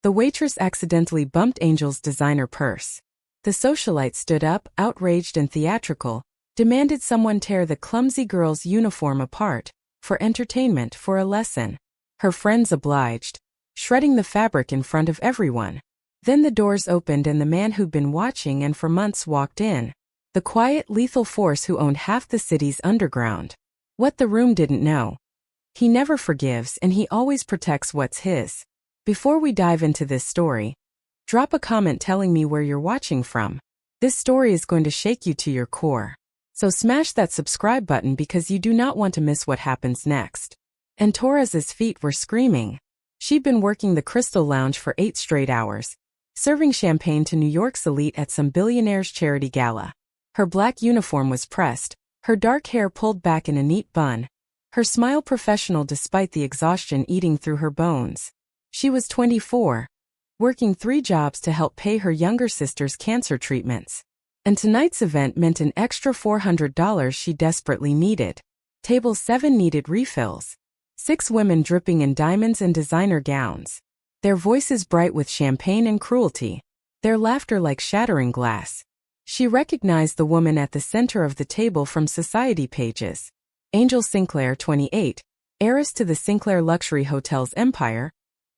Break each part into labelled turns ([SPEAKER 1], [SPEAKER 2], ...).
[SPEAKER 1] The waitress accidentally bumped Angel's designer purse. The socialite stood up, outraged and theatrical, demanded someone tear the clumsy girl's uniform apart, for entertainment, for a lesson. Her friends obliged, shredding the fabric in front of everyone. Then the doors opened and the man who'd been watching and for months walked in. The quiet, lethal force who owned half the city's underground. What the room didn't know. He never forgives and he always protects what's his. Before we dive into this story, drop a comment telling me where you're watching from. This story is going to shake you to your core. So smash that subscribe button because you do not want to miss what happens next. And Torres's feet were screaming. She'd been working the Crystal Lounge for 8 straight hours, serving champagne to New York's elite at some billionaire's charity gala. Her black uniform was pressed, her dark hair pulled back in a neat bun, her smile professional despite the exhaustion eating through her bones. She was 24, working 3 jobs to help pay her younger sister's cancer treatments. And tonight's event meant an extra $400 she desperately needed. Table 7 needed refills. 6 women dripping in diamonds and designer gowns. Their voices bright with champagne and cruelty. Their laughter like shattering glass. She recognized the woman at the center of the table from society pages. Angel Sinclair, 28, heiress to the Sinclair Luxury Hotels empire,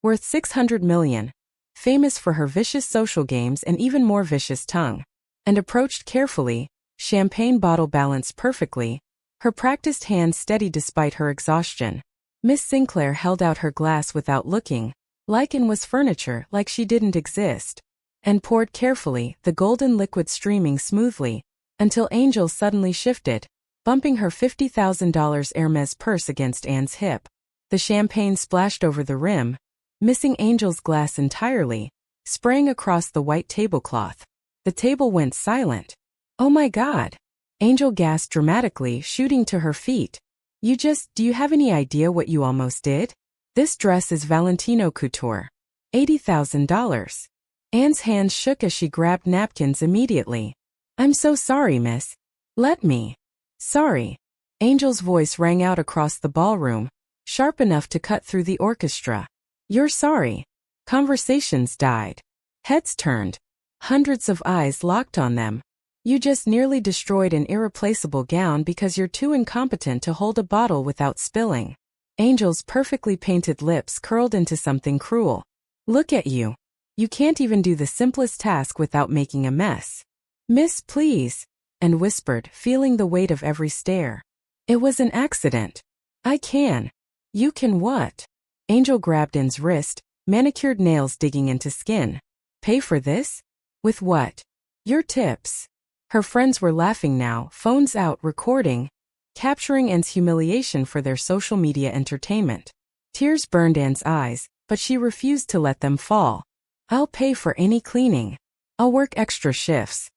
[SPEAKER 1] worth $600 million, famous for her vicious social games and even more vicious tongue. And approached carefully, champagne bottle balanced perfectly, her practiced hands steady despite her exhaustion. Miss Sinclair held out her glass without looking, like it was furniture, like she didn't exist, and poured carefully, the golden liquid streaming smoothly, until Angel suddenly shifted, bumping her $50,000 Hermes purse against Anne's hip. The champagne splashed over the rim, missing Angel's glass entirely, spraying across the white tablecloth. The table went silent. Oh my God! Angel gasped dramatically, shooting to her feet. Do you have any idea what you almost did? This dress is Valentino couture. $80,000. Anne's hands shook as she grabbed napkins immediately. I'm so sorry, miss. Let me. Sorry. Angel's voice rang out across the ballroom, sharp enough to cut through the orchestra. You're sorry. Conversations died. Heads turned. Hundreds of eyes locked on them. You just nearly destroyed an irreplaceable gown because you're too incompetent to hold a bottle without spilling. Angel's perfectly painted lips curled into something cruel. Look at you. You can't even do the simplest task without making a mess. Miss, please, and whispered, feeling the weight of every stare. It was an accident. I can. You can what? Angel grabbed Anne's wrist, manicured nails digging into skin. Pay for this? With what? Your tips. Her friends were laughing now, phones out, recording, capturing Anne's humiliation for their social media entertainment. Tears burned Anne's eyes, but she refused to let them fall. I'll pay for any cleaning. I'll work extra shifts.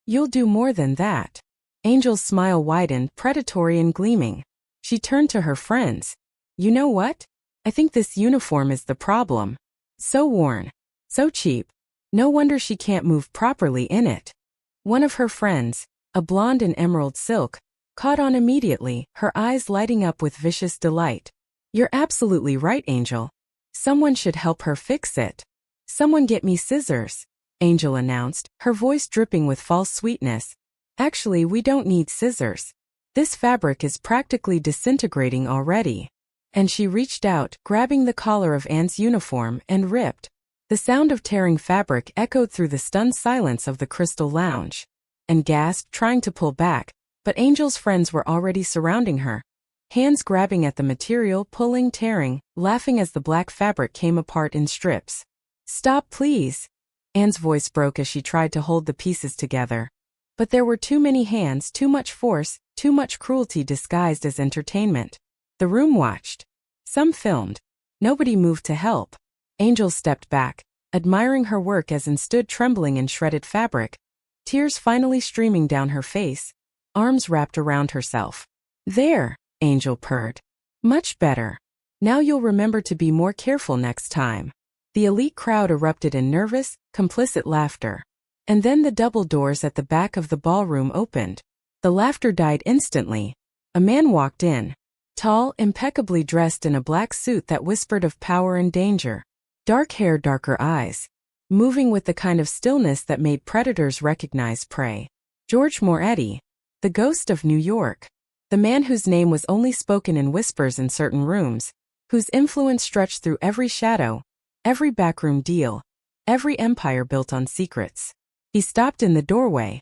[SPEAKER 1] You'll do more than that. Angel's smile widened, predatory and gleaming. She turned to her friends. You know what? I think this uniform is the problem. So worn. So cheap. No wonder she can't move properly in it. One of her friends, a blonde in emerald silk, caught on immediately, her eyes lighting up with vicious delight. You're absolutely right, Angel. Someone should help her fix it. Someone get me scissors, Angel announced, her voice dripping with false sweetness. Actually, we don't need scissors. This fabric is practically disintegrating already. And she reached out, grabbing the collar of Anne's uniform, and ripped. The sound of tearing fabric echoed through the stunned silence of the Crystal Lounge. Anne gasped, trying to pull back, but Angel's friends were already surrounding her, hands grabbing at the material, pulling, tearing, laughing as the black fabric came apart in strips. Stop, please. Anne's voice broke as she tried to hold the pieces together. But there were too many hands, too much force, too much cruelty disguised as entertainment. The room watched. Some filmed. Nobody moved to help. Angel stepped back, admiring her work as Anne stood trembling in shredded fabric, tears finally streaming down her face, arms wrapped around herself. There, Angel purred. Much better. Now you'll remember to be more careful next time. The elite crowd erupted in nervous, complicit laughter. And then the double doors at the back of the ballroom opened. The laughter died instantly. A man walked in. Tall, impeccably dressed in a black suit that whispered of power and danger. Dark hair, darker eyes. Moving with the kind of stillness that made predators recognize prey. George Moretti, the ghost of New York. The man whose name was only spoken in whispers in certain rooms, whose influence stretched through every shadow, every backroom deal, every empire built on secrets. He stopped in the doorway.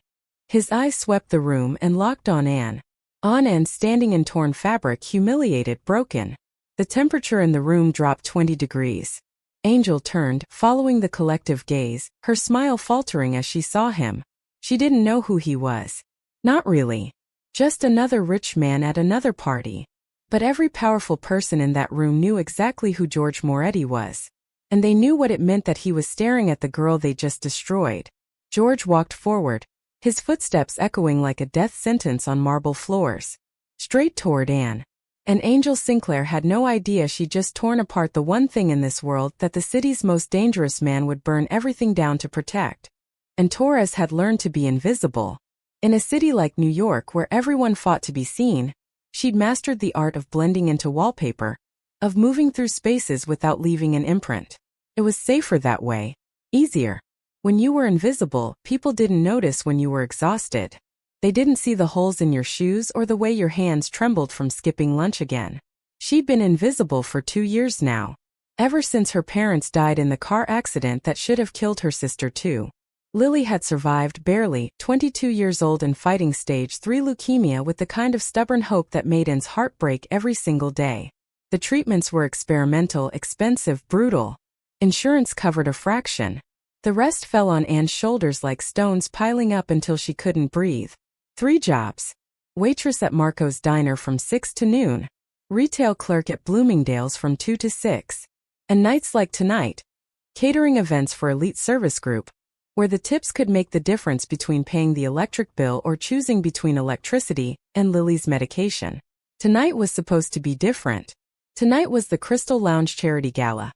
[SPEAKER 1] His eyes swept the room and locked on Anne. On Anne, standing in torn fabric, humiliated, broken. The temperature in the room dropped 20 degrees. Angel turned, following the collective gaze, her smile faltering as she saw him. She didn't know who he was. Not really. Just another rich man at another party. But every powerful person in that room knew exactly who George Moretti was. And they knew what it meant that he was staring at the girl they just destroyed. George walked forward, his footsteps echoing like a death sentence on marble floors. Straight toward Anne. And Angel Sinclair had no idea she'd just torn apart the one thing in this world that the city's most dangerous man would burn everything down to protect. And Torres had learned to be invisible. In a city like New York where everyone fought to be seen, she'd mastered the art of blending into wallpaper, of moving through spaces without leaving an imprint. It was safer that way. Easier. When you were invisible, people didn't notice when you were exhausted. They didn't see the holes in your shoes or the way your hands trembled from skipping lunch again. She'd been invisible for 2 years now. Ever since her parents died in the car accident that should have killed her sister too. Lily had survived barely, 22 years old and fighting stage 3 leukemia with the kind of stubborn hope that made Anne's heart break every single day. The treatments were experimental, expensive, brutal. Insurance covered a fraction. The rest fell on Anne's shoulders like stones piling up until she couldn't breathe. 3 jobs. Waitress at Marco's Diner from 6 to noon. Retail clerk at Bloomingdale's from 2 to 6. And nights like tonight. Catering events for elite service group, where the tips could make the difference between paying the electric bill or choosing between electricity and Lily's medication. Tonight was supposed to be different. Tonight was the Crystal Lounge Charity Gala,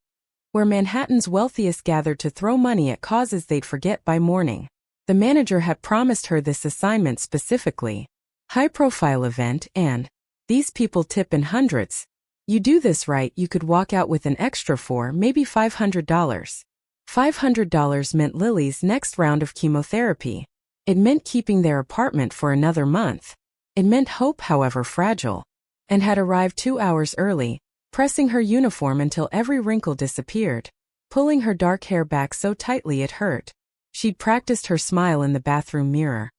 [SPEAKER 1] where Manhattan's wealthiest gathered to throw money at causes they'd forget by morning. The manager had promised her this assignment specifically. High-profile event, and these people tip in hundreds. You do this right, you could walk out with an extra $4, maybe $500. $500 meant Lily's next round of chemotherapy. It meant keeping their apartment for another month. It meant hope, however fragile. And had arrived 2 hours early, pressing her uniform until every wrinkle disappeared, pulling her dark hair back so tightly it hurt. She'd practiced her smile in the bathroom mirror.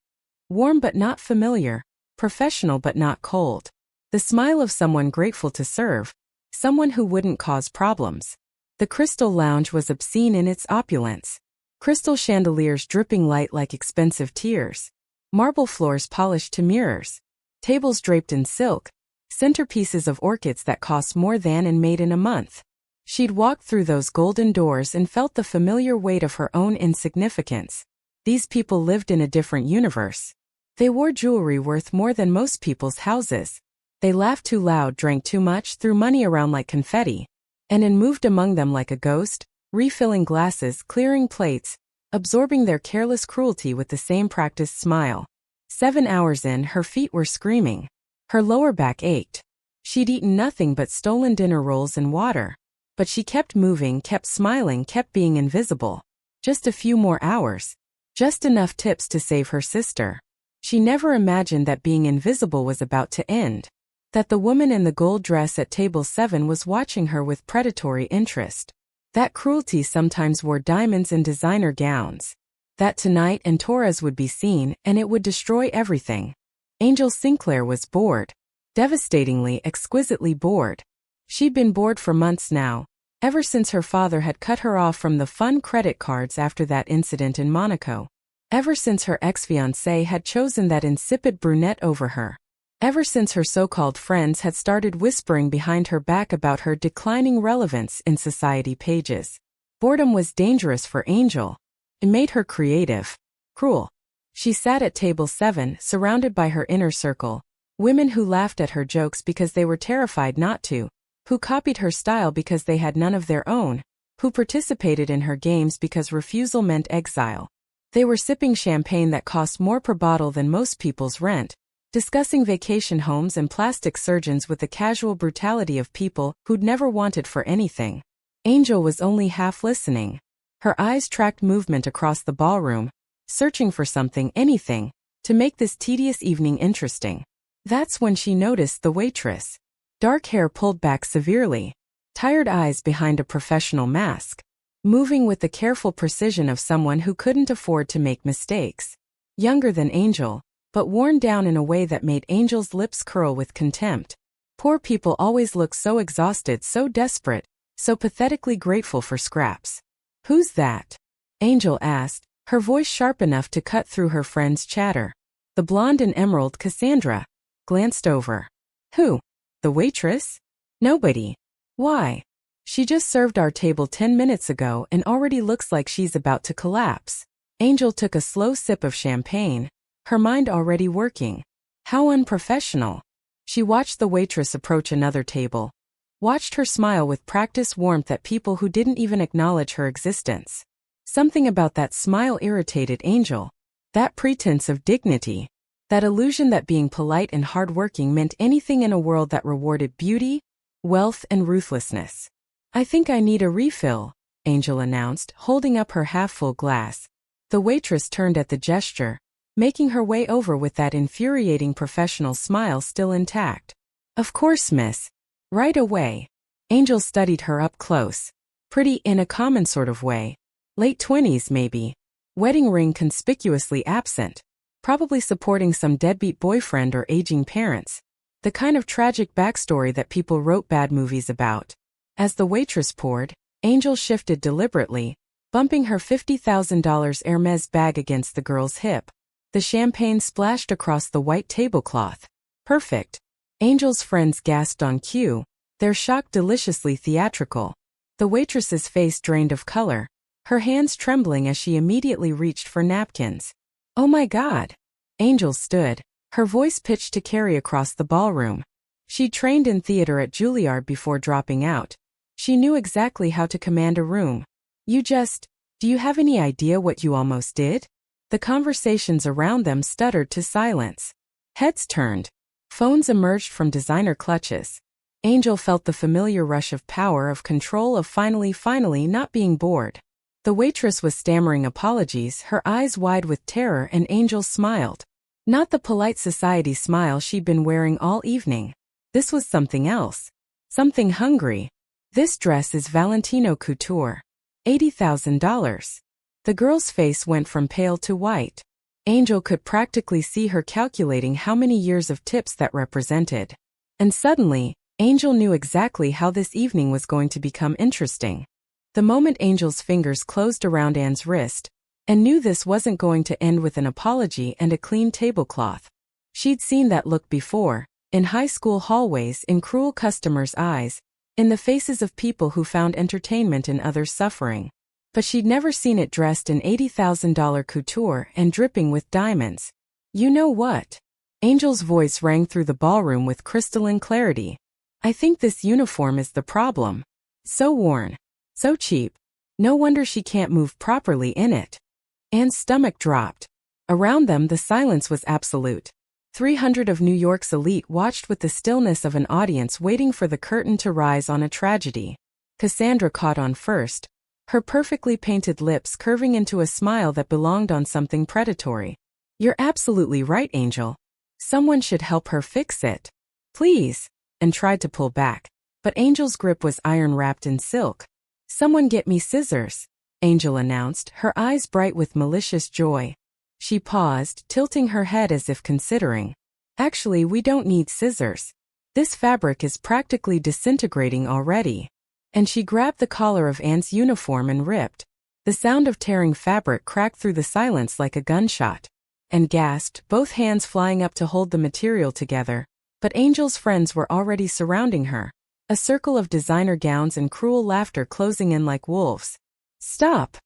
[SPEAKER 1] Warm but not familiar, professional but not cold. The smile of someone grateful to serve, someone who wouldn't cause problems. The Crystal Lounge was obscene in its opulence. Crystal chandeliers dripping light like expensive tears. Marble floors polished to mirrors. Tables draped in silk. Centerpieces of orchids that cost more than and made in a month. She'd walked through those golden doors and felt the familiar weight of her own insignificance. These people lived in a different universe. They wore jewelry worth more than most people's houses. They laughed too loud, drank too much, threw money around like confetti. And moved among them like a ghost, refilling glasses, clearing plates, absorbing their careless cruelty with the same practiced smile. 7 hours in, her feet were screaming. Her lower back ached. She'd eaten nothing but stolen dinner rolls and water. But she kept moving, kept smiling, kept being invisible. Just a few more hours. Just enough tips to save her sister. She never imagined that being invisible was about to end. That the woman in the gold dress at table 7 was watching her with predatory interest. That cruelty sometimes wore diamonds in designer gowns. That tonight and Torres would be seen, and it would destroy everything. Angel Sinclair was bored. Devastatingly, exquisitely bored. She'd been bored for months now, ever since her father had cut her off from the fun credit cards after that incident in Monaco. Ever since her ex-fiancé had chosen that insipid brunette over her. Ever since her so-called friends had started whispering behind her back about her declining relevance in society pages. Boredom was dangerous for Angel. It made her creative. Cruel. She sat at table 7, surrounded by her inner circle. Women who laughed at her jokes because they were terrified not to. Who copied her style because they had none of their own. Who participated in her games because refusal meant exile. They were sipping champagne that cost more per bottle than most people's rent. Discussing vacation homes and plastic surgeons with the casual brutality of people who'd never wanted for anything. Angel was only half listening. Her eyes tracked movement across the ballroom, searching for something, anything, to make this tedious evening interesting. That's when she noticed the waitress. Dark hair pulled back severely, tired eyes behind a professional mask, moving with the careful precision of someone who couldn't afford to make mistakes. Younger than Angel, but worn down in a way that made Angel's lips curl with contempt. Poor people always look so exhausted, so desperate, so pathetically grateful for scraps. "Who's that?" Angel asked, her voice sharp enough to cut through her friend's chatter. The blonde and emerald Cassandra glanced over. "Who? The waitress?" "Nobody." "Why? She just served our table 10 minutes ago and already looks like she's about to collapse." Angel took a slow sip of champagne, her mind already working. How unprofessional. She watched the waitress approach another table. Watched her smile with practiced warmth at people who didn't even acknowledge her existence. Something about that smile irritated Angel. That pretense of dignity. That illusion that being polite and hardworking meant anything in a world that rewarded beauty, wealth, and ruthlessness. "I think I need a refill," Angel announced, holding up her half-full glass. The waitress turned at the gesture, making her way over with that infuriating professional smile still intact. "Of course, miss. Right away." Angel studied her up close. Pretty in a common sort of way. Late 20s maybe. Wedding ring conspicuously absent. Probably supporting some deadbeat boyfriend or aging parents. The kind of tragic backstory that people wrote bad movies about. As the waitress poured, Angel shifted deliberately, bumping her $50,000 Hermes bag against the girl's hip. The champagne splashed across the white tablecloth. "Perfect." Angel's friends gasped on cue, their shock deliciously theatrical. The waitress's face drained of color, her hands trembling as she immediately reached for napkins. "Oh my God." Angel stood, her voice pitched to carry across the ballroom. She'd trained in theater at Juilliard before dropping out. She knew exactly how to command a room. Do you have any idea what you almost did?" The conversations around them stuttered to silence. Heads turned. Phones emerged from designer clutches. Angel felt the familiar rush of power, of control, of finally not being bored. The waitress was stammering apologies, her eyes wide with terror, and Angel smiled. Not the polite society smile she'd been wearing all evening. This was something else. Something hungry. "This dress is Valentino couture. $80,000. The girl's face went from pale to white. Angel could practically see her calculating how many years of tips that represented. And suddenly, Angel knew exactly how this evening was going to become interesting. The moment Angel's fingers closed around Anne's wrist, and knew this wasn't going to end with an apology and a clean tablecloth. She'd seen that look before, in high school hallways, in cruel customers' eyes, in the faces of people who found entertainment in others' suffering. But she'd never seen it dressed in $80,000 couture and dripping with diamonds. "You know what?" Angel's voice rang through the ballroom with crystalline clarity. "I think this uniform is the problem. So worn. So cheap. No wonder she can't move properly in it." Anne's stomach dropped. Around them the silence was absolute. 300 of New York's elite watched with the stillness of an audience waiting for the curtain to rise on a tragedy. Cassandra caught on first, her perfectly painted lips curving into a smile that belonged on something predatory. "You're absolutely right, Angel. Someone should help her fix it. Please," and tried to pull back. But Angel's grip was iron-wrapped in silk. "Someone get me scissors," Angel announced, her eyes bright with malicious joy. She paused, tilting her head as if considering. "Actually, we don't need scissors. This fabric is practically disintegrating already." And she grabbed the collar of Anne's uniform and ripped. The sound of tearing fabric cracked through the silence like a gunshot. And gasped, both hands flying up to hold the material together. But Angel's friends were already surrounding her. A circle of designer gowns and cruel laughter closing in like wolves. "Stop!"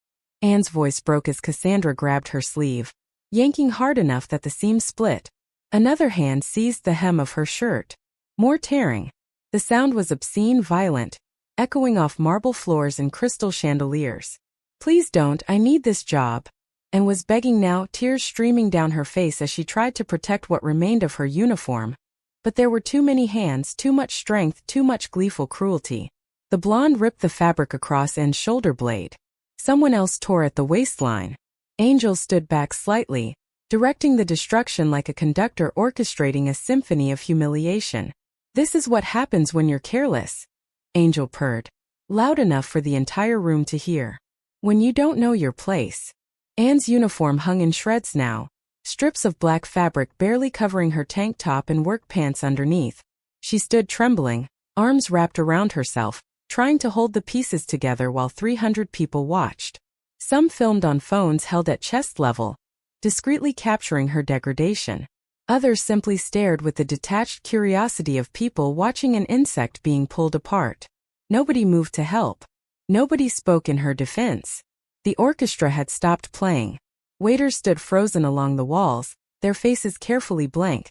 [SPEAKER 1] Anne's voice broke as Cassandra grabbed her sleeve, yanking hard enough that the seam split. Another hand seized the hem of her shirt. More tearing. The sound was obscene, violent, echoing off marble floors and crystal chandeliers. "Please don't, I need this job," and was begging now, tears streaming down her face as she tried to protect what remained of her uniform. But there were too many hands, too much strength, too much gleeful cruelty. The blonde ripped the fabric across Anne's shoulder blade. Someone else tore at the waistline. Angel stood back slightly, directing the destruction like a conductor orchestrating a symphony of humiliation. "This is what happens when you're careless," Angel purred, loud enough for the entire room to hear. "When you don't know your place." Anne's uniform hung in shreds now, strips of black fabric barely covering her tank top and work pants underneath. She stood trembling, arms wrapped around herself, trying to hold the pieces together while 300 people watched. Some filmed on phones held at chest level, discreetly capturing her degradation. Others simply stared with the detached curiosity of people watching an insect being pulled apart. Nobody moved to help. Nobody spoke in her defense. The orchestra had stopped playing. Waiters stood frozen along the walls, their faces carefully blank,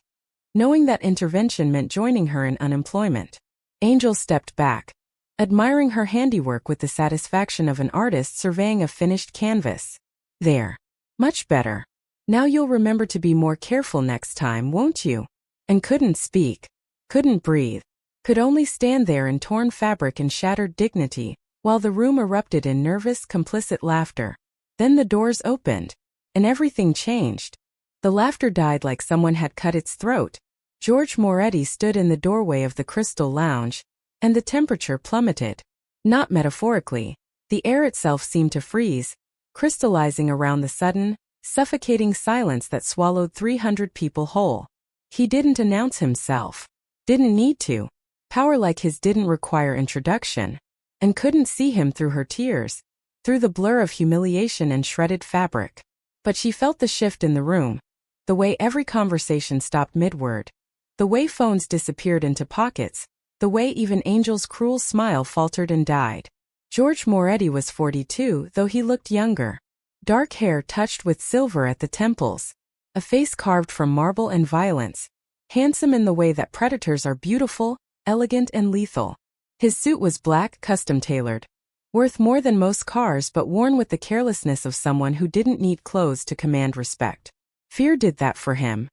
[SPEAKER 1] knowing that intervention meant joining her in unemployment. Angel stepped back, admiring her handiwork with the satisfaction of an artist surveying a finished canvas. "There. Much better. Now you'll remember to be more careful next time, won't you?" And couldn't speak, couldn't breathe, could only stand there in torn fabric and shattered dignity, while the room erupted in nervous, complicit laughter. Then the doors opened, and everything changed. The laughter died like someone had cut its throat. George Moretti stood in the doorway of the Crystal Lounge, and the temperature plummeted. Not metaphorically. The air itself seemed to freeze, crystallizing around the sudden, suffocating silence that swallowed 300 people whole. He didn't announce himself. Didn't need to. Power like his didn't require introduction. And couldn't see him through her tears, through the blur of humiliation and shredded fabric. But she felt the shift in the room, the way every conversation stopped mid-word, the way phones disappeared into pockets, the way even Angel's cruel smile faltered and died. George Moretti was 42, though he looked younger. Dark hair touched with silver at the temples, a face carved from marble and violence, handsome in the way that predators are beautiful, elegant and lethal. His suit was black, custom-tailored, worth more than most cars but worn with the carelessness of someone who didn't need clothes to command respect. Fear did that for him.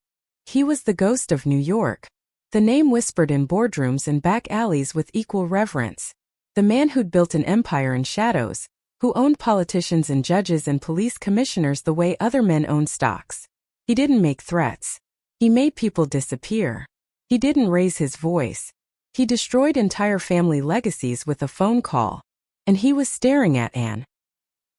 [SPEAKER 1] He was the ghost of New York. The name whispered in boardrooms and back alleys with equal reverence. The man who'd built an empire in shadows, who owned politicians and judges and police commissioners the way other men owned stocks. He didn't make threats. He made people disappear. He didn't raise his voice. He destroyed entire family legacies with a phone call. And he was staring at Anne.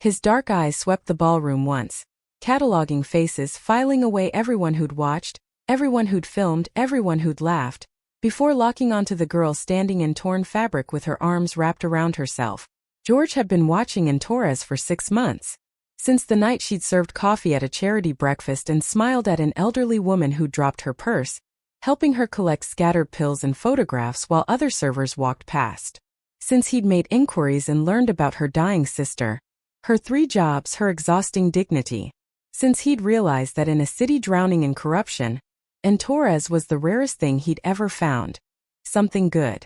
[SPEAKER 1] His dark eyes swept the ballroom once, cataloging faces, filing away everyone who'd watched, everyone who'd filmed, everyone who'd laughed, before locking onto the girl standing in torn fabric with her arms wrapped around herself. George had been watching in Torres for 6 months. Since the night she'd served coffee at a charity breakfast and smiled at an elderly woman who dropped her purse, helping her collect scattered pills and photographs while other servers walked past. Since he'd made inquiries and learned about her dying sister, her 3 jobs, her exhausting dignity. Since he'd realized that in a city drowning in corruption, and Torres was the rarest thing he'd ever found. Something good.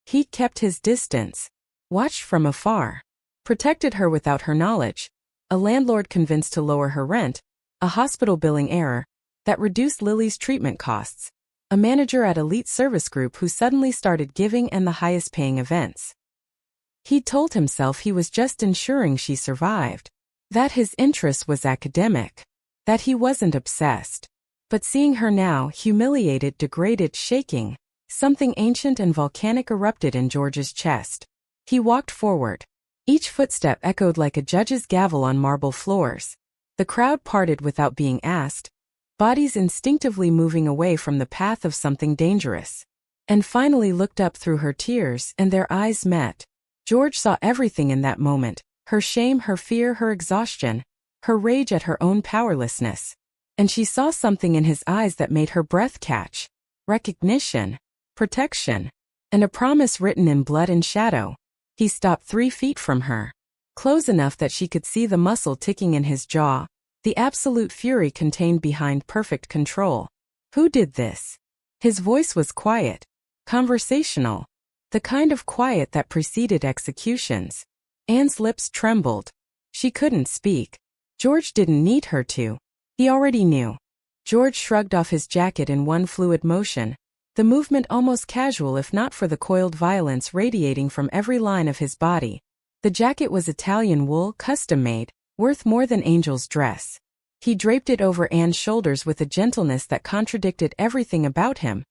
[SPEAKER 1] He'd kept his distance, watched from afar, protected her without her knowledge, a landlord convinced to lower her rent, a hospital billing error that reduced Lily's treatment costs, a manager at Elite Service Group who suddenly started giving and the highest paying events. He'd told himself he was just ensuring she survived, that his interest was academic, that he wasn't obsessed. But seeing her now, humiliated, degraded, shaking, something ancient and volcanic erupted in George's chest. He walked forward. Each footstep echoed like a judge's gavel on marble floors. The crowd parted without being asked, bodies instinctively moving away from the path of something dangerous. And finally looked up through her tears, and their eyes met. George saw everything in that moment, her shame, her fear, her exhaustion, her rage at her own powerlessness. And she saw something in his eyes that made her breath catch. Recognition, protection, and a promise written in blood and shadow. He stopped 3 feet from her, close enough that she could see the muscle ticking in his jaw, the absolute fury contained behind perfect control. Who did this? His voice was quiet, conversational, the kind of quiet that preceded executions. Anne's lips trembled. She couldn't speak. George didn't need her to. He already knew. George shrugged off his jacket in one fluid motion, the movement almost casual if not for the coiled violence radiating from every line of his body. The jacket was Italian wool, custom-made, worth more than Angel's dress. He draped it over Anne's shoulders with a gentleness that contradicted everything about him,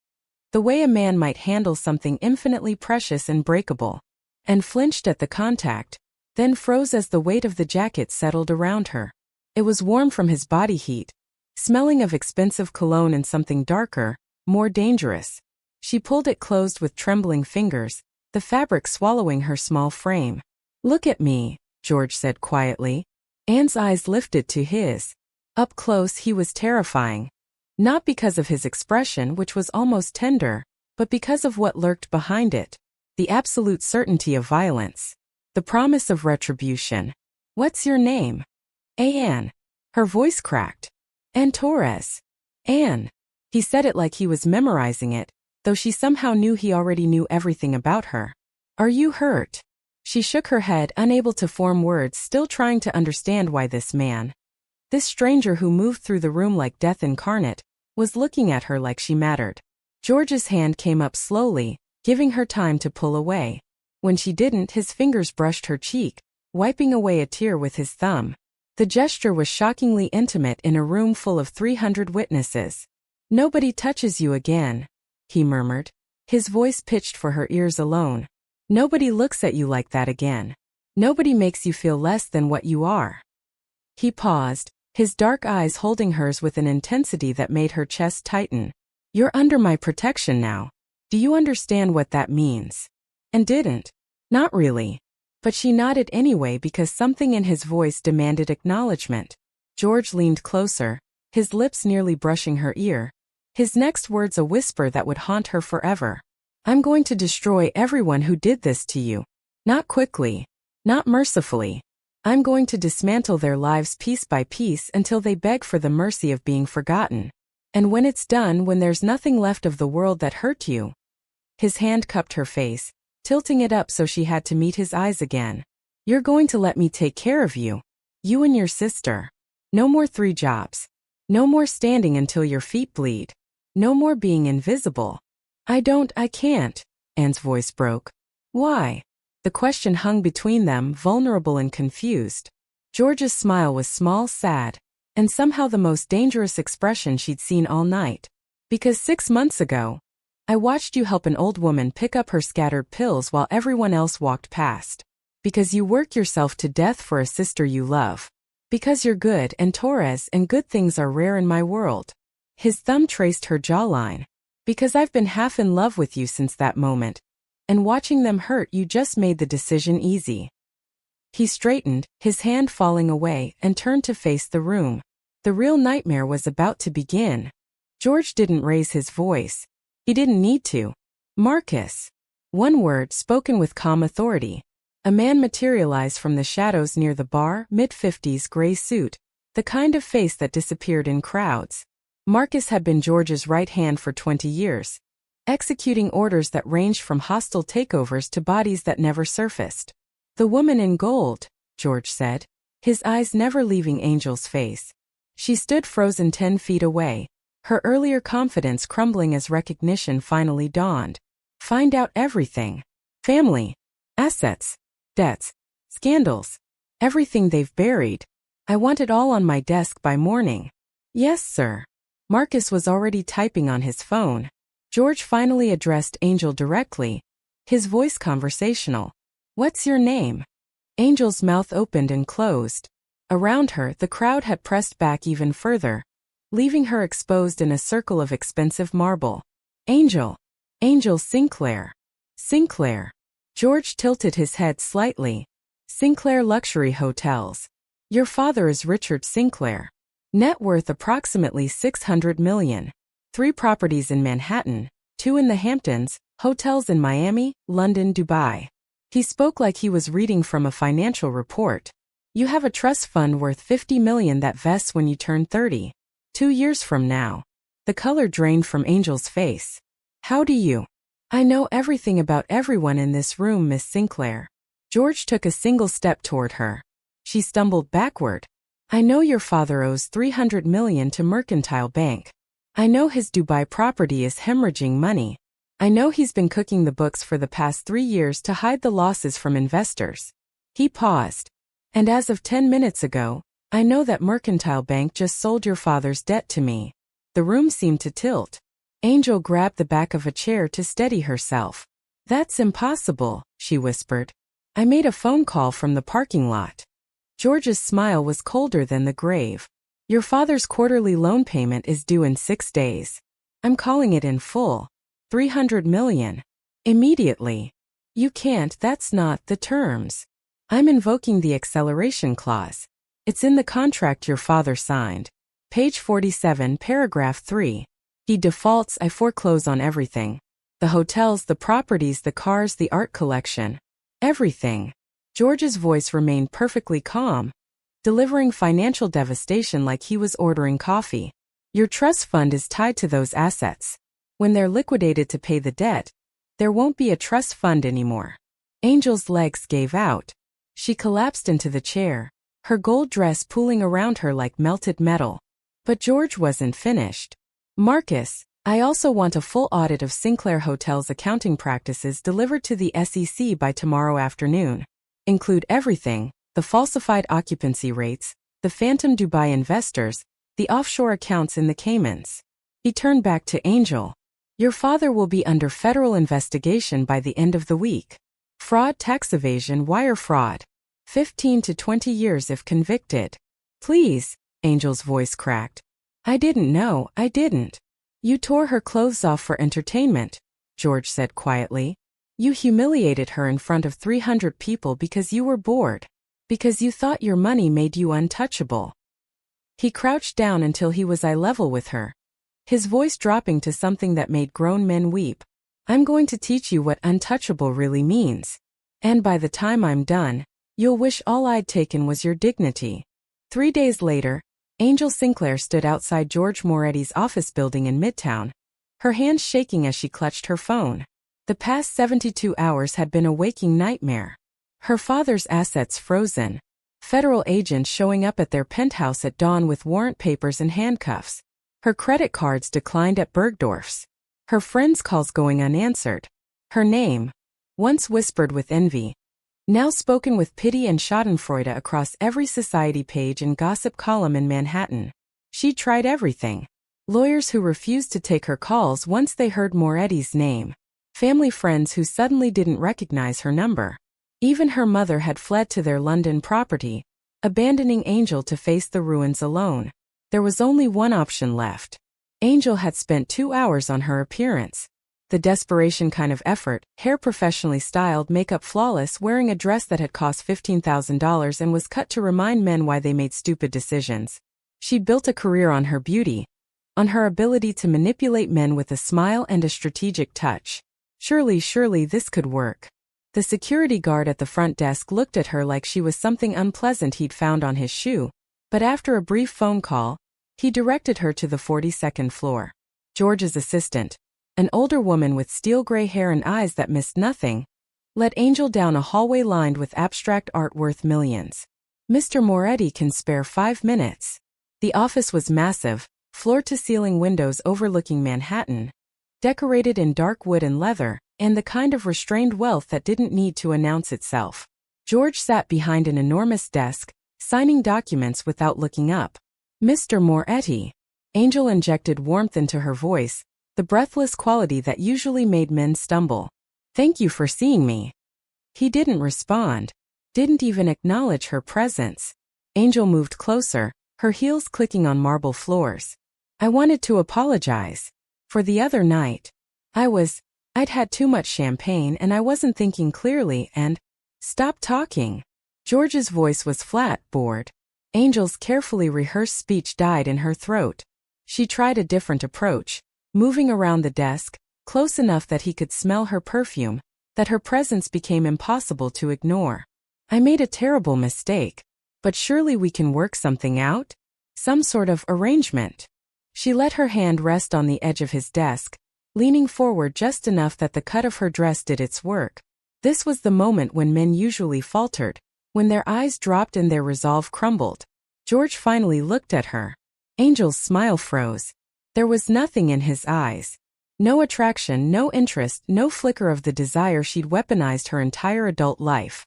[SPEAKER 1] the way a man might handle something infinitely precious and breakable, and flinched at the contact, then froze as the weight of the jacket settled around her. It was warm from his body heat, smelling of expensive cologne and something darker, more dangerous. She pulled it closed with trembling fingers, the fabric swallowing her small frame. "Look at me," George said quietly. Anne's eyes lifted to his. Up close he was terrifying. Not because of his expression, which was almost tender, but because of what lurked behind it. The absolute certainty of violence. The promise of retribution. "What's your name?" "Anne." Her voice cracked. "Anne Torres." "Anne." He said it like he was memorizing it, though she somehow knew he already knew everything about her. "Are you hurt?" She shook her head, unable to form words, still trying to understand why this man, this stranger who moved through the room like death incarnate, was looking at her like she mattered. George's hand came up slowly, giving her time to pull away. When she didn't, his fingers brushed her cheek, wiping away a tear with his thumb. The gesture was shockingly intimate in a room full of 300 witnesses. "Nobody touches you again," he murmured, his voice pitched for her ears alone. "Nobody looks at you like that again. Nobody makes you feel less than what you are." He paused, his dark eyes holding hers with an intensity that made her chest tighten. "You're under my protection now. Do you understand what that means?" And didn't. Not really. But she nodded anyway because something in his voice demanded acknowledgement. George leaned closer, his lips nearly brushing her ear. His next words a whisper that would haunt her forever. "I'm going to destroy everyone who did this to you. Not quickly. Not mercifully. I'm going to dismantle their lives piece by piece until they beg for the mercy of being forgotten. And when it's done, when there's nothing left of the world that hurt you." His hand cupped her face, tilting it up so she had to meet his eyes again. "You're going to let me take care of you. You and your sister. No more 3 jobs. No more standing until your feet bleed. No more being invisible." I can't," Anne's voice broke. "Why?" The question hung between them, vulnerable and confused. George's smile was small, sad, and somehow the most dangerous expression she'd seen all night. "Because 6 months ago, I watched you help an old woman pick up her scattered pills while everyone else walked past. Because you work yourself to death for a sister you love. Because you're good, and Torres, and good things are rare in my world." His thumb traced her jawline. "Because I've been half in love with you since that moment. And watching them hurt you just made the decision easy." He straightened, his hand falling away, and turned to face the room. The real nightmare was about to begin. George didn't raise his voice. He didn't need to. "Marcus." One word spoken with calm authority. A man materialized from the shadows near the bar, mid-50s, gray suit, the kind of face that disappeared in crowds. Marcus had been George's right hand for 20 years, executing orders that ranged from hostile takeovers to bodies that never surfaced. "The woman in gold," George said, his eyes never leaving Angel's face. She stood frozen 10 feet away, her earlier confidence crumbling as recognition finally dawned. "Find out everything. Family, assets, debts, scandals, everything they've buried. I want it all on my desk by morning." "Yes, sir." Marcus was already typing on his phone. George finally addressed Angel directly, his voice conversational. "What's your name?" Angel's mouth opened and closed. Around her, the crowd had pressed back even further, leaving her exposed in a circle of expensive marble. "Angel. Angel Sinclair." "Sinclair." George tilted his head slightly. "Sinclair Luxury Hotels. Your father is Richard Sinclair. Net worth approximately $600 million. 3 properties in Manhattan, 2 in the Hamptons, hotels in Miami, London, Dubai." He spoke like he was reading from a financial report. "You have a trust fund worth $50 million that vests when you turn 30. 2 years from now." The color drained from Angel's face. "How do you?" "I know everything about everyone in this room, Miss Sinclair." George took a single step toward her. She stumbled backward. "I know your father owes $300 million to Mercantile Bank." I know his Dubai property is hemorrhaging money. I know he's been cooking the books for the past 3 years to hide the losses from investors. He paused. And as of 10 minutes ago, I know that Mercantile Bank just sold your father's debt to me. The room seemed to tilt. Angel grabbed the back of a chair to steady herself. That's impossible, she whispered. I made a phone call from the parking lot. George's smile was colder than the grave. Your father's quarterly loan payment is due in 6 days. I'm calling it in full. 300 million. Immediately. You can't, that's not the terms. I'm invoking the acceleration clause. It's in the contract your father signed. Page 47, paragraph 3. He defaults, I foreclose on everything. The hotels, the properties, the cars, the art collection. Everything. George's voice remained perfectly calm, delivering financial devastation like he was ordering coffee. Your trust fund is tied to those assets. When they're liquidated to pay the debt, there won't be a trust fund anymore. Angel's legs gave out. She collapsed into the chair, her gold dress pooling around her like melted metal. But George wasn't finished. Marcus, I also want a full audit of Sinclair Hotel's accounting practices delivered to the SEC by tomorrow afternoon. Include everything, the falsified occupancy rates, the phantom Dubai investors, the offshore accounts in the Caymans. He turned back to Angel. Your father will be under federal investigation by the end of the week. Fraud, tax evasion, wire fraud. 15 to 20 years if convicted. Please, Angel's voice cracked. I didn't know, I didn't. You tore her clothes off for entertainment, George said quietly. You humiliated her in front of 300 people because you were bored. Because you thought your money made you untouchable. He crouched down until he was eye level with her, his voice dropping to something that made grown men weep. I'm going to teach you what untouchable really means. And by the time I'm done, you'll wish all I'd taken was your dignity. 3 days later, Angel Sinclair stood outside George Moretti's office building in Midtown, her hands shaking as she clutched her phone. The past 72 hours had been a waking nightmare. Her father's assets frozen, federal agents showing up at their penthouse at dawn with warrant papers and handcuffs, her credit cards declined at Bergdorf's, her friends' calls going unanswered. Her name, once whispered with envy, now spoken with pity and schadenfreude across every society page and gossip column in Manhattan. She tried everything. Lawyers who refused to take her calls once they heard Moretti's name. Family friends who suddenly didn't recognize her number. Even her mother had fled to their London property, abandoning Angel to face the ruins alone. There was only one option left. Angel had spent 2 hours on her appearance. The desperation kind of effort, hair professionally styled, makeup flawless, wearing a dress that had cost $15,000 and was cut to remind men why they made stupid decisions. She built a career on her beauty, on her ability to manipulate men with a smile and a strategic touch. Surely this could work. The security guard at the front desk looked at her like she was something unpleasant he'd found on his shoe, but after a brief phone call, he directed her to the 42nd floor. George's assistant, an older woman with steel gray hair and eyes that missed nothing, led Angel down a hallway lined with abstract art worth millions. Mr. Moretti can spare 5 minutes. The office was massive, floor-to-ceiling windows overlooking Manhattan, decorated in dark wood and leather, and the kind of restrained wealth that didn't need to announce itself. George sat behind an enormous desk, signing documents without looking up. Mr. Moretti. Angel injected warmth into her voice, the breathless quality that usually made men stumble. Thank you for seeing me. He didn't respond, didn't even acknowledge her presence. Angel moved closer, her heels clicking on marble floors. I wanted to apologize. For the other night. I'd had too much champagne and I wasn't thinking clearly and... Stop talking. George's voice was flat, bored. Angel's carefully rehearsed speech died in her throat. She tried a different approach, moving around the desk, close enough that he could smell her perfume, that her presence became impossible to ignore. I made a terrible mistake. But surely we can work something out? Some sort of arrangement. She let her hand rest on the edge of his desk, leaning forward just enough that the cut of her dress did its work. This was the moment when men usually faltered, when their eyes dropped and their resolve crumbled. George finally looked at her. Angel's smile froze. There was nothing in his eyes. No attraction, no interest, no flicker of the desire she'd weaponized her entire adult life.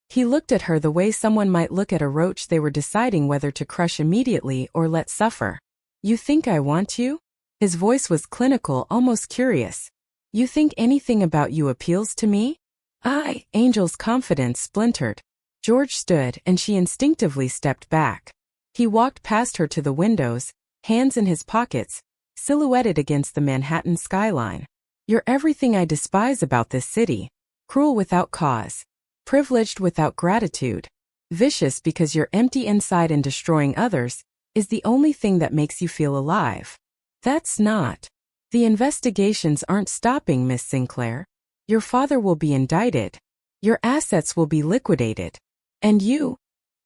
[SPEAKER 1] He looked at her the way someone might look at a roach they were deciding whether to crush immediately or let suffer. "You think I want you?" His voice was clinical, almost curious. "You think anything about you appeals to me?" Angel's confidence splintered. George stood and she instinctively stepped back. He walked past her to the windows, hands in his pockets, silhouetted against the Manhattan skyline. "You're everything I despise about this city. Cruel without cause. Privileged without gratitude. Vicious because you're empty inside and destroying others is the only thing that makes you feel alive." "That's not. The investigations aren't stopping, Miss Sinclair. Your father will be indicted. Your assets will be liquidated. And you,"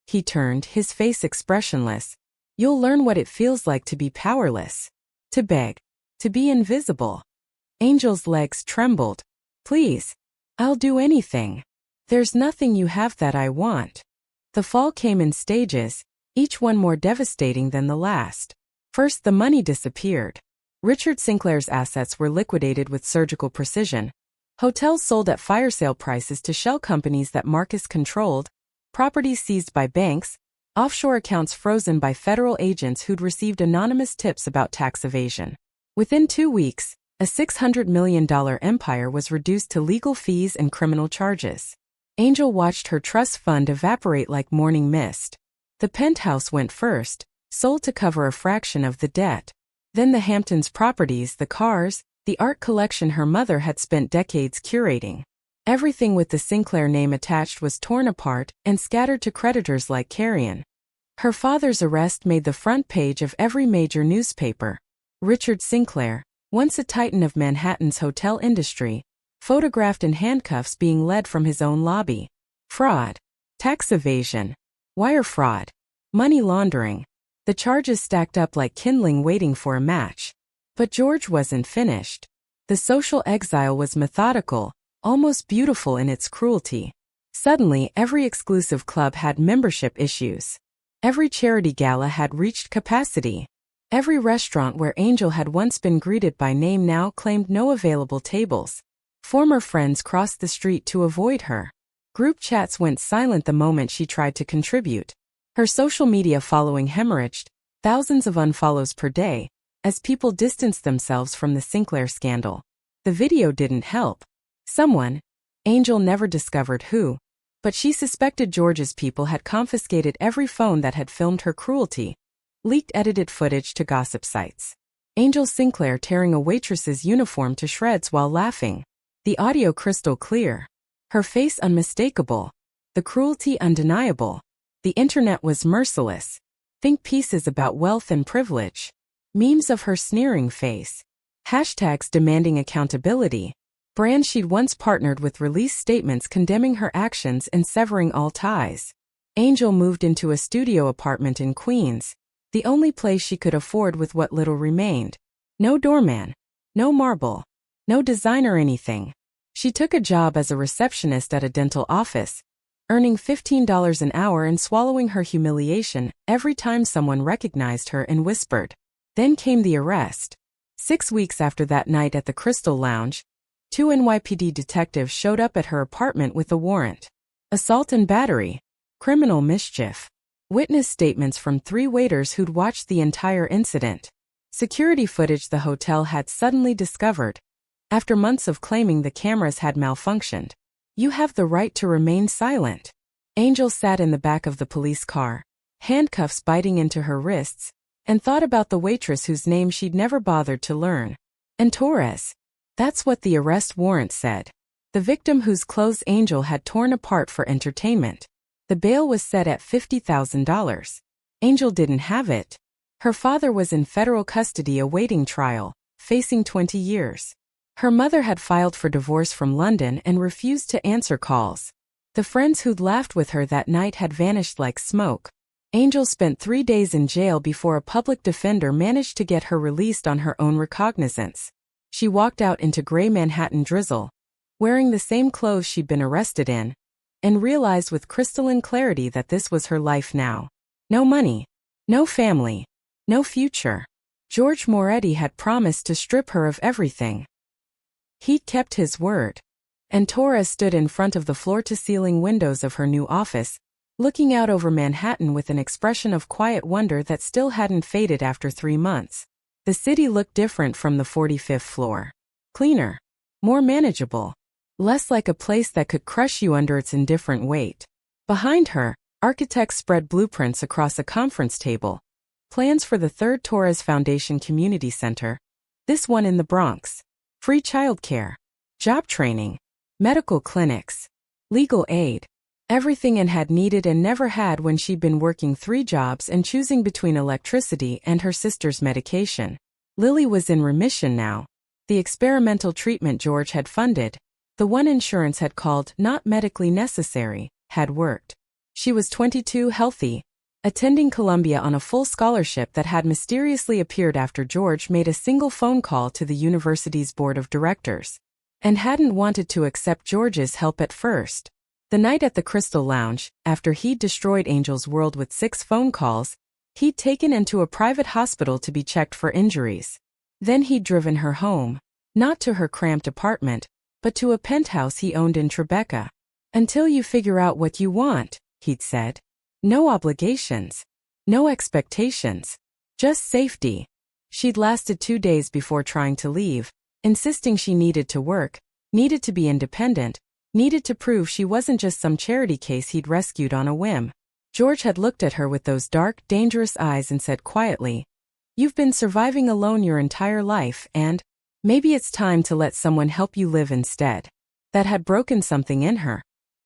[SPEAKER 1] he turned, his face expressionless, "you'll learn what it feels like to be powerless. To beg. To be invisible." Angel's legs trembled. "Please. I'll do anything. There's nothing you have that I want." The fall came in stages, each one more devastating than the last. First, the money disappeared. Richard Sinclair's assets were liquidated with surgical precision. Hotels sold at fire sale prices to shell companies that Marcus controlled, properties seized by banks, offshore accounts frozen by federal agents who'd received anonymous tips about tax evasion. Within 2 weeks, a $600 million empire was reduced to legal fees and criminal charges. Angel watched her trust fund evaporate like morning mist. The penthouse went first, sold to cover a fraction of the debt. Then the Hamptons properties, the cars, the art collection her mother had spent decades curating. Everything with the Sinclair name attached was torn apart and scattered to creditors like carrion. Her father's arrest made the front page of every major newspaper. Richard Sinclair, once a titan of Manhattan's hotel industry, photographed in handcuffs being led from his own lobby. Fraud. Tax evasion. Wire fraud. Money laundering. The charges stacked up like kindling waiting for a match. But George wasn't finished. The social exile was methodical, almost beautiful in its cruelty. Suddenly, every exclusive club had membership issues. Every charity gala had reached capacity. Every restaurant where Angel had once been greeted by name now claimed no available tables. Former friends crossed the street to avoid her. Group chats went silent the moment she tried to contribute. Her social media following hemorrhaged, thousands of unfollows per day, as people distanced themselves from the Sinclair scandal. The video didn't help. Someone, Angel never discovered who, but she suspected George's people had confiscated every phone that had filmed her cruelty, leaked edited footage to gossip sites. Angel Sinclair tearing a waitress's uniform to shreds while laughing. The audio crystal clear. Her face unmistakable. The cruelty undeniable. The internet was merciless. Think pieces about wealth and privilege. Memes of her sneering face. Hashtags demanding accountability. Brands she'd once partnered with released statements condemning her actions and severing all ties. Angel moved into a studio apartment in Queens, the only place she could afford with what little remained. No doorman. No marble. No designer anything. She took a job as a receptionist at a dental office, earning $15 an hour and swallowing her humiliation every time someone recognized her and whispered. Then came the arrest. 6 weeks after that night at the Crystal Lounge, 2 NYPD detectives showed up at her apartment with a warrant. Assault and battery. Criminal mischief. Witness statements from 3 waiters who'd watched the entire incident. Security footage the hotel had suddenly discovered, after months of claiming the cameras had malfunctioned. You have the right to remain silent. Angel sat in the back of the police car, handcuffs biting into her wrists, and thought about the waitress whose name she'd never bothered to learn. And Torres. That's what the arrest warrant said. The victim whose clothes Angel had torn apart for entertainment. The bail was set at $50,000. Angel didn't have it. Her father was in federal custody awaiting trial, facing 20 years. Her mother had filed for divorce from London and refused to answer calls. The friends who'd laughed with her that night had vanished like smoke. Angel spent 3 days in jail before a public defender managed to get her released on her own recognizance. She walked out into gray Manhattan drizzle, wearing the same clothes she'd been arrested in, and realized with crystalline clarity that this was her life now. No money. No family. No future. George Moretti had promised to strip her of everything. He'd kept his word. And Torres stood in front of the floor-to-ceiling windows of her new office, looking out over Manhattan with an expression of quiet wonder that still hadn't faded after 3 months. The city looked different from the 45th floor. Cleaner. More manageable. Less like a place that could crush you under its indifferent weight. Behind her, architects spread blueprints across a conference table. Plans for the third Torres Foundation Community Center. This one in the Bronx. Free childcare. Job training. Medical clinics. Legal aid. Everything Anne had needed and never had when she'd been working 3 jobs and choosing between electricity and her sister's medication. Lily was in remission now. The experimental treatment George had funded, the one insurance had called not medically necessary, had worked. She was 22, healthy, attending Columbia on a full scholarship that had mysteriously appeared after George made a single phone call to the university's board of directors. And hadn't wanted to accept George's help at first. The night at the Crystal Lounge, after he'd destroyed Angel's world with 6 phone calls, he'd taken Anne to a private hospital to be checked for injuries. Then he'd driven her home, not to her cramped apartment, but to a penthouse he owned in Tribeca. Until you figure out what you want, he'd said. No obligations. No expectations. Just safety. She'd lasted 2 days before trying to leave, insisting she needed to work, needed to be independent, needed to prove she wasn't just some charity case he'd rescued on a whim. George had looked at her with those dark, dangerous eyes and said quietly, "You've been surviving alone your entire life and maybe it's time to let someone help you live instead." That had broken something in her.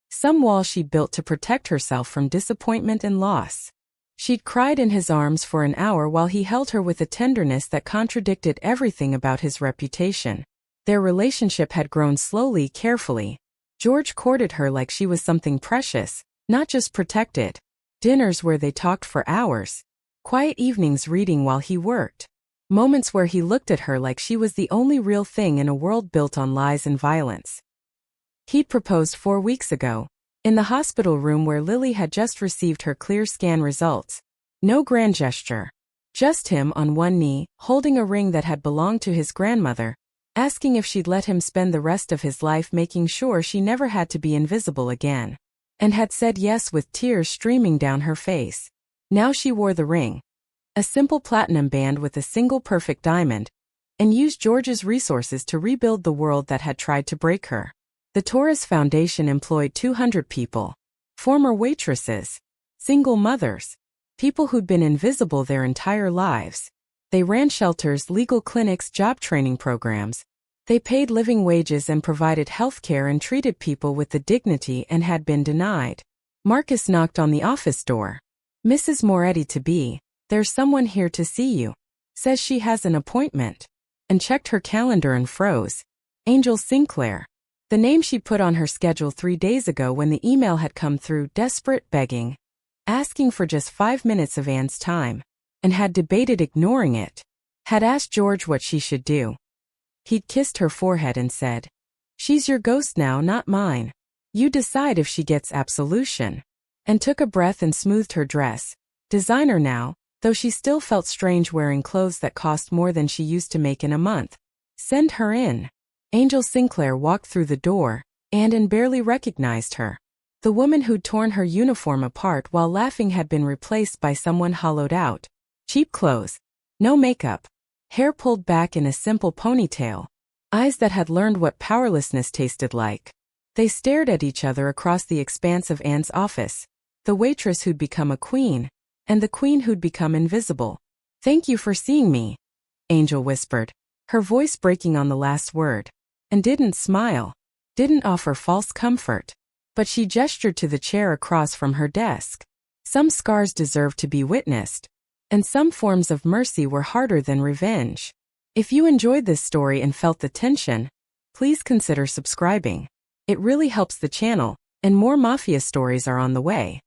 [SPEAKER 1] Some wall she'd built to protect herself from disappointment and loss. She'd cried in his arms for an hour while he held her with a tenderness that contradicted everything about his reputation. Their relationship had grown slowly, carefully. George courted her like she was something precious, not just protected. Dinners where they talked for hours. Quiet evenings reading while he worked. Moments where he looked at her like she was the only real thing in a world built on lies and violence. He'd proposed 4 weeks ago, in the hospital room where Lily had just received her clear scan results. No grand gesture. Just him on one knee, holding a ring that had belonged to his grandmother, asking if she'd let him spend the rest of his life making sure she never had to be invisible again. And had said yes with tears streaming down her face. Now she wore the ring. A simple platinum band with a single perfect diamond, and used George's resources to rebuild the world that had tried to break her. The Torres Foundation employed 200 people. Former waitresses. Single mothers. People who'd been invisible their entire lives. They ran shelters, legal clinics, job training programs. They paid living wages and provided health care and treated people with the dignity and had been denied. Marcus knocked on the office door. "Mrs. Moretti-to-be, there's someone here to see you. Says she has an appointment." And checked her calendar and froze. Angel Sinclair. The name she put on her schedule 3 days ago when the email had come through, desperate, begging. Asking for just 5 minutes of Anne's time. And had debated ignoring it. Had asked George what she should do. He'd kissed her forehead and said, "She's your ghost now, not mine. You decide if she gets absolution." And took a breath and smoothed her dress. Designer now, though she still felt strange wearing clothes that cost more than she used to make in a month. Send her in. Angel Sinclair walked through the door, and barely recognized her. The woman who'd torn her uniform apart while laughing had been replaced by someone hollowed out. Cheap clothes. No makeup. Hair pulled back in a simple ponytail. Eyes that had learned what powerlessness tasted like. They stared at each other across the expanse of Anne's office. The waitress who'd become a queen, and the queen who'd become invisible. "Thank you for seeing me," Angel whispered, her voice breaking on the last word. And didn't smile. Didn't offer false comfort. But she gestured to the chair across from her desk. Some scars deserved to be witnessed. And some forms of mercy were harder than revenge. If you enjoyed this story and felt the tension, please consider subscribing. It really helps the channel, and more Mafia stories are on the way.